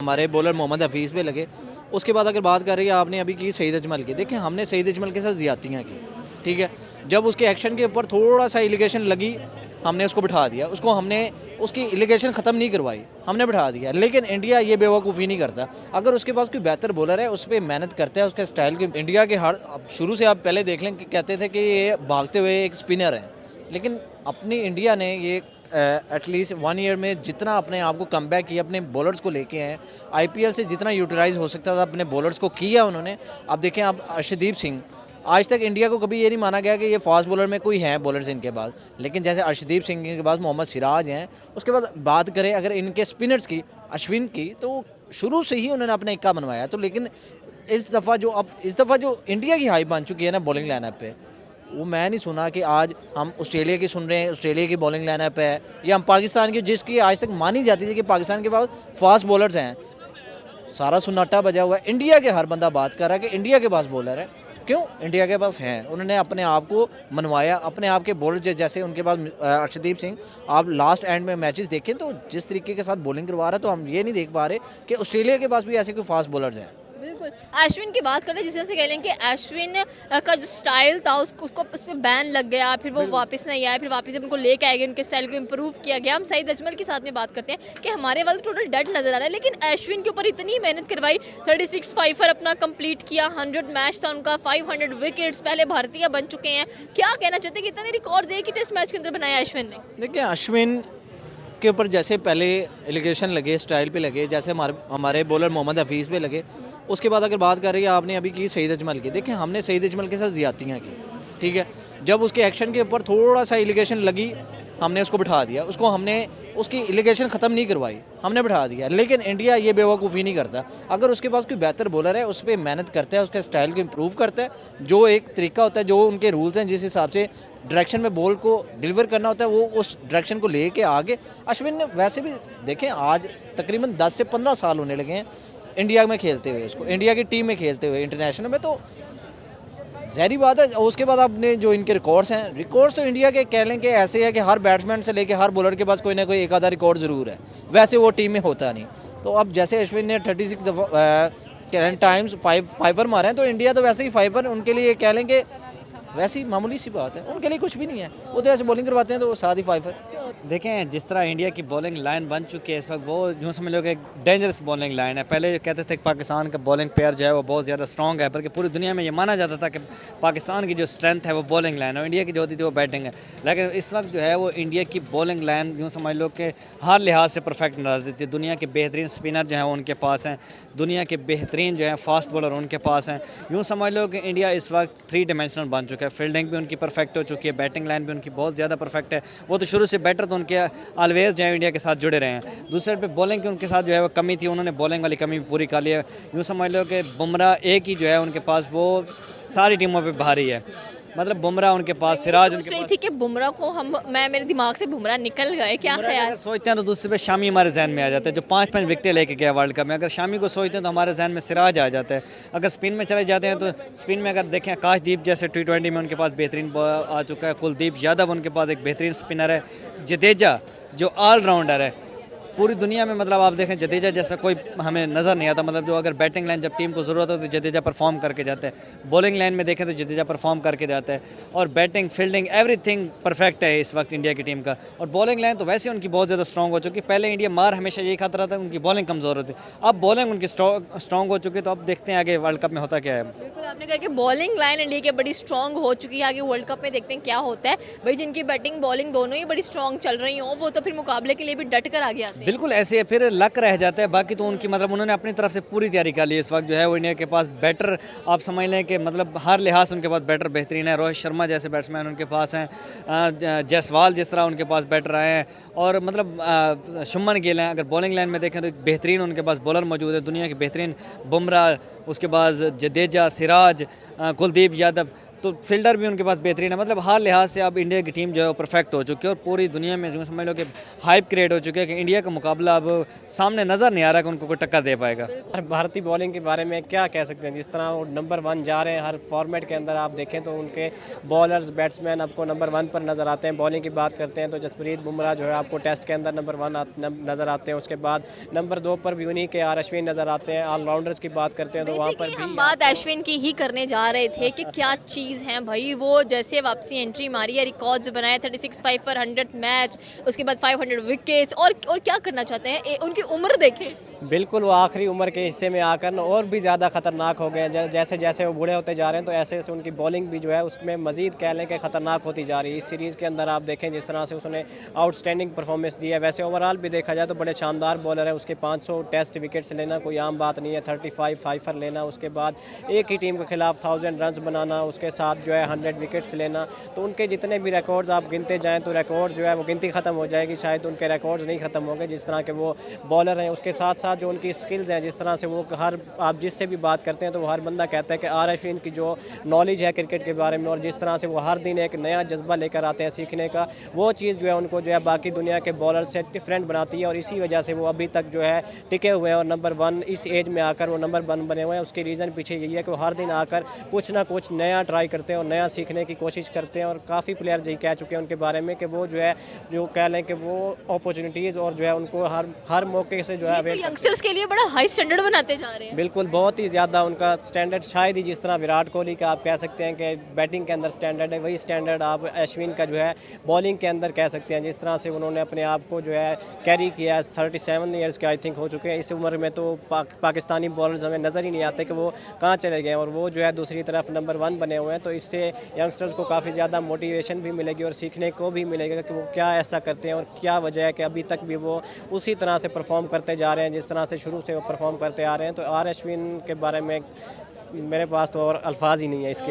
हमारे बॉलर मोहम्मद हफीज़ पे लगे। उसके बाद अगर बात कर रही है आपने अभी की सईद अजमल की, देखिए हमने सईद अजमल के साथ ज़्यादतियाँ की, ठीक है। जब उसके एक्शन के ऊपर थोड़ा सा एलिगेशन लगी, हमने उसको बिठा दिया, उसको हमने उसकी एलिगेशन ख़त्म नहीं करवाई, हमने बिठा दिया। लेकिन इंडिया ये बेवकूफ़ी नहीं करता, अगर उसके पास कोई बेहतर बॉलर है उस पर मेहनत करता है, उसके स्टाइल की। इंडिया के हर शुरू से आप पहले देख लें कि कहते थे कि ये भागते हुए एक स्पिनर है, लेकिन अपनी इंडिया ने ये एटलीस्ट 1 ईयर में जितना अपने आप को कम बैक किया, अपने बॉलर्स को लेके हैं, आईपीएल से जितना यूटिलाइज हो सकता था अपने बॉलर्स को किया उन्होंने। अब देखें, अब अर्शदीप सिंह, आज तक इंडिया को कभी ये नहीं माना गया कि ये फास्ट बॉलर में कोई है बॉलर्स इनके पास, लेकिन जैसे अर्शदीप सिंह के पास मोहम्मद सिराज हैं। उसके बाद बात करें अगर इनके स्पिनर्स की, अश्विन की, तो शुरू से ही उन्होंने अपना इक्का बनवाया। तो लेकिन इस दफ़ा जो इंडिया की हाइप बन चुकी है ना बॉलिंग लाइनअप पे, वो मैं नहीं सुना कि आज हम ऑस्ट्रेलिया की सुन रहे हैं, ऑस्ट्रेलिया की बॉलिंग लाइनअप है, या हम पाकिस्तान की, जिसकी आज तक मानी जाती थी कि पाकिस्तान के पास फास्ट बॉलर्स हैं, सारा सुन्नाटा बजा हुआ है। इंडिया के हर बंदा बात कर रहा है कि इंडिया के पास बॉलर है। क्यों? इंडिया के पास हैं, उन्होंने अपने आप को मनवाया, अपने आप के बॉलर जैसे उनके पास अर्शदीप सिंह, आप लास्ट एंड में मैचेस देखें तो जिस तरीके के साथ बॉलिंग करवा रहा है, तो हम ये नहीं देख पा रहे कि ऑस्ट्रेलिया के पास भी ऐसे कोई फास्ट बॉलर्स हैं। बिल्कुल। अश्विन की बात करें, जिस तरह से कह लें कि अश्विन का जो स्टाइल था उसको उस पर बैन लग गया, फिर वो वापस नहीं आया, फिर वापस उनको लेके आए गए, उनके स्टाइल को इम्प्रूव किया गया। हम सईद अजमल के साथ में बात करते हैं कि हमारे वाले टोटल डेड नजर आ रहा है, लेकिन अश्विन के ऊपर इतनी मेहनत करवाई, 36 फाइफर अपना कंप्लीट किया, 100 मैच था उनका, 500 विकेट्स, पहले भारतीय बन चुके हैं। क्या कहना चाहते हैं कि इतने रिकॉर्ड एक ही टेस्ट मैच के अंदर बनाया अश्विन ने? देखिए, अश्विन के ऊपर जैसे पहले एलिगेशन लगे, स्टाइल पे लगे, जैसे हमारे बॉलर मोहम्मद हफीज़ पे लगे। उसके बाद अगर बात कर रही है आपने अभी की सईद अजमल की, देखिए हमने सईद अजमल के साथ ज़्यादतियाँ की, ठीक है। जब उसके एक्शन के ऊपर थोड़ा सा एलिगेशन लगी, हमने उसको बिठा दिया, उसको हमने उसकी एलिगेशन ख़त्म नहीं करवाई, हमने बिठा दिया। लेकिन इंडिया ये बेवकूफ़ी नहीं करता, अगर उसके पास कोई बेहतर बॉलर है उस पर मेहनत करता है, उसके स्टाइल को इम्प्रूव करता है, जो एक तरीका होता है, जो उनके रूल्स हैं, जिस हिसाब से डायरेक्शन में बॉल को डिलीवर करना होता है, वो उस डायरेक्शन को लेके आगे। अश्विन ने वैसे भी देखें, आज तकरीबन 10 से 15 साल होने लगे हैं इंडिया में खेलते हुए, उसको इंडिया की टीम में खेलते हुए, इंटरनेशनल में, तो ज़ाहिर बात है। उसके बाद आपने जो इनके रिकॉर्ड्स तो इंडिया के कह लें कि ऐसे है कि हर बैट्समैन से लेके हर बॉलर के पास कोई ना कोई एक आधा रिकॉर्ड ज़रूर है, वैसे वो टीम में होता नहीं। तो अब जैसे अश्विन ने 36 दफ़ा टाइम्स फाइवर मारे हैं, तो इंडिया तो वैसे ही फाइवर उनके लिए कह लें कि वैसी मामूली सी बात है, उनके लिए कुछ भी नहीं है, वो तो ऐसे बॉलिंग करवाते हैं तो साथ ही फाइवर। देखें, जिस तरह इंडिया की बॉलिंग लाइन बन चुकी है इस वक्त, वो यूँ समझ लो कि एक डेंजरस बॉलिंग लाइन है। पहले कहते थे कि पाकिस्तान का बॉलिंग पेयर जो है वो बहुत ज़्यादा स्ट्रॉन्ग है, बल्कि पूरी दुनिया में ये माना जाता था कि पाकिस्तान की जो स्ट्रेंथ है वो बॉलिंग लाइन है, और इंडिया की जो होती थी वो बैटिंग है। लेकिन इस वक्त जो है वो इंडिया की बॉलिंग लाइन यूँ समझ लो कि हर लिहाज से परफेक्ट नजर देती है। दुनिया के बेहतरीन स्पिनर जो हैं उनके पास हैं, दुनिया के बेहतरीन जो है फास्ट बॉलर उनके पास हैं। यूँ समझ लो कि इंडिया इस वक्त 3 डायमेंशनल बन चुका है। फील्डिंग भी उनकी परफेक्ट हो चुकी है, बैटिंग लाइन भी उनकी बहुत ज़्यादा परफेक्ट है। वो तो शुरू से बैटर तो उनके ऑलवेज जो है इंडिया के साथ जुड़े रहे हैं। दूसरे पे बॉलिंग की उनके साथ जो है वो कमी थी, उन्होंने बॉलिंग वाली कमी भी पूरी कर ली है। यूँ समझ लो कि बुमराह एक ही जो है उनके पास, वो सारी टीमों पे भारी है। मतलब बुमराह उनके पास, सिराज उनके पास। थी कि बुमराह को मेरे दिमाग से बुमराह निकल गए, क्या ख्याल? सोचते हैं तो दूसरे पे शामी हमारे जहन में आ जाता है, जो 5-5 विकेटें लेके गया वर्ल्ड कप में। अगर शामी को सोचते हैं तो हमारे जहन में सिराज आ जाता है। अगर स्पिन में चले जाते हैं तो स्पिन में अगर देखें, आकाशदीप जैसे T20 में उनके पास बेहतरीन आ चुका है, कुलदीप यादव उनके पास एक बेहतरीन स्पिनर है, जडेजा जो ऑलराउंडर है। पूरी दुनिया में मतलब आप देखें, जडेजा जैसा कोई हमें नज़र नहीं आता। मतलब जो अगर बैटिंग लाइन जब टीम को ज़रूरत हो तो जडेजा परफॉर्म करके जाते हैं, बॉलिंग लाइन में देखें तो जडेजा परफॉर्म करके जाता है, और बैटिंग फील्डिंग एवरीथिंग परफेक्ट है इस वक्त इंडिया की टीम का। और बॉलिंग लाइन तो वैसे उनकी बहुत ज़्यादा स्ट्रॉन्ग हो चुकी है। पहले इंडिया मार हमेशा यही खाता रहा था, उनकी बॉलिंग कमज़ोर होती, अब बॉलिंग उनकी स्ट्रॉन्ग हो चुकी है। तो अब देखते हैं आगे वर्ल्ड कप में होता क्या है। बिल्कुल, आपने कहा कि बॉलिंग लाइन इंडिया की बड़ी स्ट्रॉन्ग हो चुकी है, आगे वर्ल्ड कप में देखते हैं क्या होता है। भाई, जिनकी बैटिंग बॉलिंग दोनों ही बड़ी स्ट्रॉन्ग चल रही हो, वो तो फिर मुकाबले के लिए भी डट कर आगे आते हैं। बिल्कुल ऐसे है, फिर लक रह जाता है। बाकी तो उनकी मतलब उन्होंने अपनी तरफ से पूरी तैयारी कर ली। इस वक्त जो है वो इंडिया के पास बैटर, आप समझ लें कि मतलब हर लिहाज से उनके पास बैटर बेहतरीन है। रोहित शर्मा जैसे बैट्समैन उनके पास हैं, जायसवाल जिस तरह उनके पास बैटर आए हैं, और मतलब शुभमन गिल हैं। अगर बॉलिंग लाइन में देखें तो बेहतरीन उनके पास बॉलर मौजूद है, दुनिया के बेहतरीन बुमराह, उसके बाद जडेजा, सिराज, कुलदीप यादव। तो फील्डर भी उनके पास बेहतरीन है। मतलब हर लिहाज से अब इंडिया की टीम जो है वो परफेक्ट हो चुकी है और पूरी दुनिया में समझ लो कि हाइप क्रिएट हो चुकी है कि इंडिया का मुकाबला अब सामने नज़र नहीं आ रहा कि उनको कोई टक्कर दे पाएगा। और भारतीय बॉलिंग के बारे में क्या कह सकते हैं, जिस तरह वो नंबर 1 जा रहे हैं हर फॉर्मेट के अंदर। आप देखें तो उनके बॉलर्स बैट्समैन आपको नंबर 1 पर नज़र आते हैं। बॉलिंग की बात करते हैं तो जसप्रीत बुमराह जो है आपको टेस्ट के अंदर नंबर 1 नज़र आते हैं। उसके बाद नंबर 2 पर भी उन्हीं के आर अश्विन नज़र आते हैं। ऑलराउंडर्स की बात करते हैं तो वहाँ पर बेसिकली भी हम बात अश्विन की ही करने जा रहे थे कि क्या चीज़ है भाई। वो जैसे वापसी एंट्री मारी है, रिकॉर्ड्स बनाए 36 5 पर 100 मैच, उसके बाद 500 विकेट्स, और क्या करना चाहते हैं। उनकी उम्र देखें, बिल्कुल वो आखिरी उम्र के हिस्से में आकर न और भी ज़्यादा ख़तरनाक हो गए हैं। जैसे जैसे वो बूढ़े होते जा रहे हैं तो ऐसे ऐसे उनकी बॉलिंग भी जो है उसमें मज़ीद कह लें कि ख़तरनाक होती जा रही है। इस सीरीज़ के अंदर आप देखें जिस तरह से उसने आउटस्टैंडिंग परफॉर्मेंस दी है। वैसे ओवरऑल भी देखा जाए तो बड़े शानदार बॉलर है। उसके 500 टेस्ट विकेट्स लेना कोई आम बात नहीं है। 35 5 लेना, उसके बाद एक ही टीम के खिलाफ 1000 रन बनाना, उसके साथ जो है 100 विकेट्स लेना। तो उनके जितने भी रिकॉर्ड्स आप गिनते जाएँ तो रिकॉर्ड जो है वो गिनती ख़त्म हो जाएगी, शायद उनके रिकॉर्ड्स नहीं ख़त्म होंगे जिस तरह के वो बॉलर हैं। उसके साथ साथ जो उनकी स्किल्स हैं, जिस तरह से वो हर आप जिससे भी बात करते हैं तो वो हर बंदा कहता है कि आर अश्विन की जो नॉलेज है क्रिकेट के बारे में और जिस तरह से वो हर दिन एक नया जज्बा लेकर आते हैं सीखने का, वो चीज़ जो है उनको जो है बाकी दुनिया के बॉलर से डिफरेंट बनाती है और इसी वजह से वो अभी तक जो है टिके हुए हैं और नंबर 1 इस एज में आकर वो नंबर 1 बने हुए हैं। उसके रीज़न पीछे यही है कि वो हर दिन आकर कुछ ना कुछ नया ट्राई करते हैं और नया सीखने की कोशिश करते हैं। और काफ़ी प्लेयर यही कह चुके हैं उनके बारे में कि वो जो है जो कह लें कि वो अपॉर्चुनिटीज़ और जो है उनको हर मौके से जो है अवेल यंगस्टर्स के लिए बड़ा हाई स्टैंडर्ड बनाते जा रहे हैं। बिल्कुल बहुत ही ज़्यादा उनका स्टैंडर्ड, शायद ही जिस तरह विराट कोहली का आप कह सकते हैं कि बैटिंग के अंदर स्टैंडर्ड है, वही स्टैंडर्ड आप अश्विन का जो है बॉलिंग के अंदर कह सकते हैं। जिस तरह से उन्होंने अपने आप को जो है कैरी किया, 37 ईयर्स के आई थिंक हो चुके हैं। इस उम्र में तो पाकिस्तानी बॉलर्स हमें नज़र ही नहीं आते कि वो कहाँ चले गए और वो जो है दूसरी तरफ नंबर 1 बने हुए हैं। तो इससे यंगस्टर्स को काफ़ी ज़्यादा मोटिवेशन भी मिलेगी और सीखने को भी मिलेगा कि वो क्या ऐसा करते हैं और क्या वजह है कि अभी तक भी वो उसी तरह से परफॉर्म करते जा रहे हैं जिस तरह से शुरू से वो परफॉर्म करते आ रहे हैं। तो आर अश्विन के बारे में मेरे पास तो और अल्फाज ही नहीं है इसके